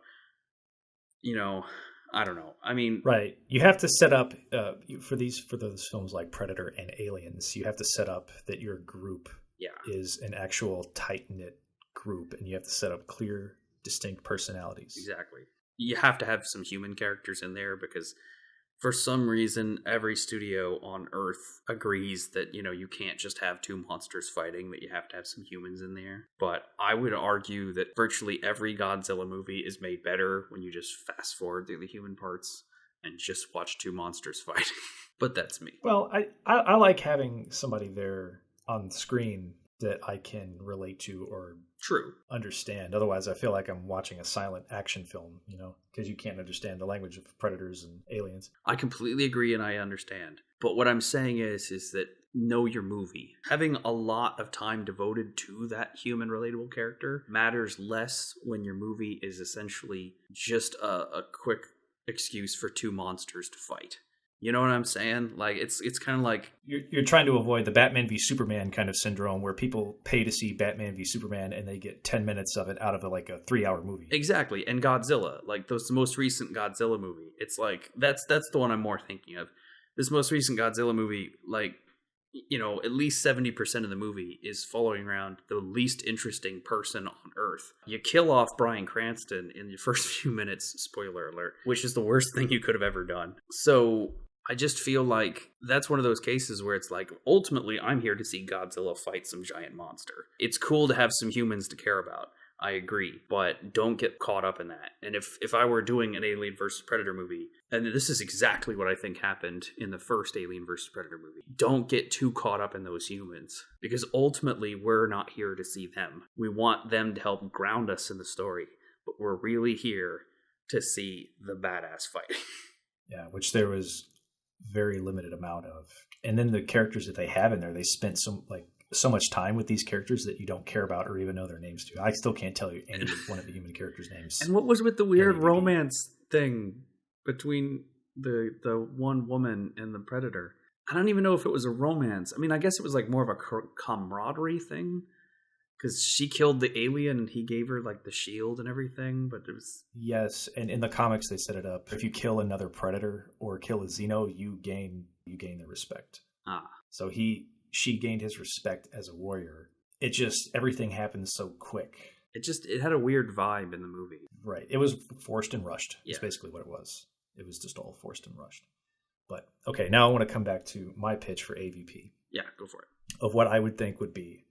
I don't know. I mean... Right. You have to set up, for those films like Predator and Aliens, you have to set up that your group is an actual tight-knit group, and you have to set up clear, distinct personalities. Exactly. You have to have some human characters in there because for some reason, every studio on Earth agrees that, you can't just have two monsters fighting, that you have to have some humans in there. But I would argue that virtually every Godzilla movie is made better when you just fast forward through the human parts and just watch two monsters fighting. But that's me. Well, I like having somebody there on screen that I can relate to or understand. Otherwise, I feel like I'm watching a silent action film, because you can't understand the language of Predators and aliens. I completely agree and I understand. But what I'm saying is that know your movie. Having a lot of time devoted to that human relatable character matters less when your movie is essentially just a quick excuse for two monsters to fight. You know what I'm saying? Like, it's kind of like... You're trying to avoid the Batman v Superman kind of syndrome where people pay to see Batman v Superman and they get 10 minutes of it out of a 3-hour movie. Exactly. And Godzilla, like the most recent Godzilla movie. It's like, that's the one I'm more thinking of. This most recent Godzilla movie, like, at least 70% of the movie is following around the least interesting person on Earth. You kill off Bryan Cranston in the first few minutes, spoiler alert, which is the worst thing you could have ever done. So... I just feel like that's one of those cases where it's like, ultimately, I'm here to see Godzilla fight some giant monster. It's cool to have some humans to care about. I agree, but don't get caught up in that. And if I were doing an Alien vs. Predator movie, and this is exactly what I think happened in the first Alien vs. Predator movie, don't get too caught up in those humans, because ultimately, we're not here to see them. We want them to help ground us in the story, but we're really here to see the badass fighting. Yeah, which there was... very limited amount of. And then the characters that they have in there, they spent so much time with these characters that you don't care about or even know their names to. I still can't tell you any one of the human characters' names. And what was with the weird romance thing between the one woman and the Predator? I don't even know if it was a romance. I mean, I guess it was like more of a camaraderie thing. Because she killed the alien and he gave her like the shield and everything, but it was... Yes, and in the comics they set it up. If you kill another Predator or kill a Xeno, you gain their respect. So she gained his respect as a warrior. It just, everything happened so quick. It had a weird vibe in the movie. Right. It was forced and rushed. It's basically what it was. It was just all forced and rushed. But, okay, now I want to come back to my pitch for AVP. Yeah, go for it. Of what I would think would be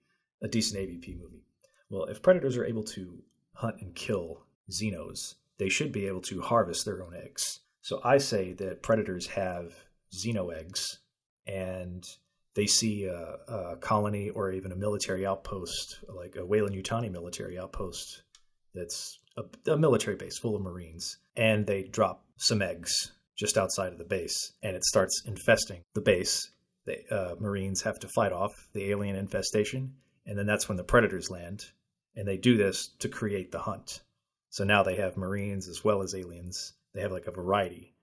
a decent AVP movie. Well, if Predators are able to hunt and kill Xenos, they should be able to harvest their own eggs. So I say that Predators have Xeno eggs, and they see a colony or even a military outpost, like a Weyland-Yutani military outpost that's a military base full of Marines, and they drop some eggs just outside of the base, and it starts infesting the base. The Marines have to fight off the alien infestation, and then that's when the Predators land, and they do this to create the hunt. So now they have Marines as well as aliens. They have like a variety.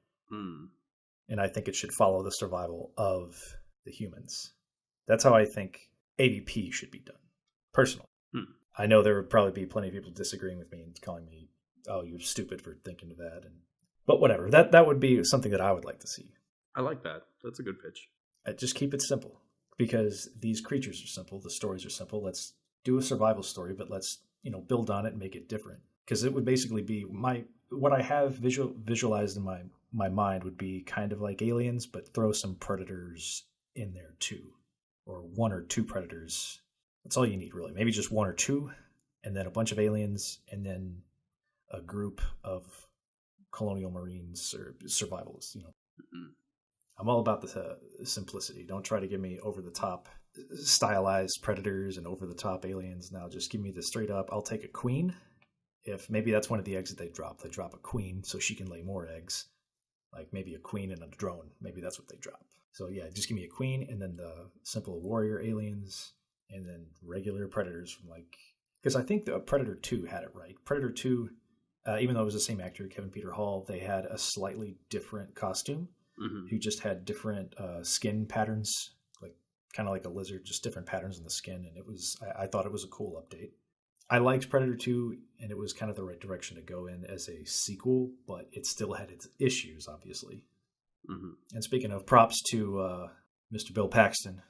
And I think it should follow the survival of the humans. That's how I think AVP should be done, personally. I know there would probably be plenty of people disagreeing with me and calling me, oh, you're stupid for thinking of that. But whatever. That would be something that I would like to see. I like that. That's a good pitch. Just keep it simple, because these creatures are simple. The stories are simple. Let's do a survival story, but let's build on it and make it different. Because it would basically be what I have visualized in my mind would be kind of like Aliens, but throw some predators in there too, or one or two predators. That's all you need, really. Maybe just one or two, and then a bunch of aliens, and then a group of colonial marines or survivalists. Mm-hmm. I'm all about the simplicity. Don't try to give me over the top stylized predators and over the top aliens. Now just give me the straight up, I'll take a queen. If maybe that's one of the eggs that they drop a queen so she can lay more eggs, like maybe a queen and a drone. Maybe that's what they drop. So yeah, just give me a queen, and then the simple warrior aliens, and then regular predators from because I think the Predator 2 had it right. Predator 2, even though it was the same actor, Kevin Peter Hall, they had a slightly different costume. Mm-hmm. Who just had different skin patterns, kind of like a lizard, just different patterns in the skin. And I thought it was a cool update. I liked Predator 2, and it was kind of the right direction to go in as a sequel, but it still had its issues, obviously. Mm-hmm. And speaking of, props to Mr. Bill Paxton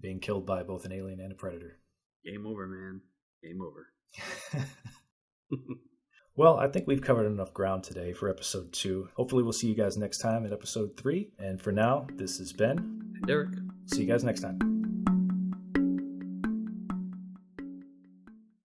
being killed by both an alien and a predator. Game over, man. Game over. Well, I think we've covered enough ground today for episode 2. Hopefully we'll see you guys next time at episode 3. And for now, this is Ben. And Derek. See you guys next time.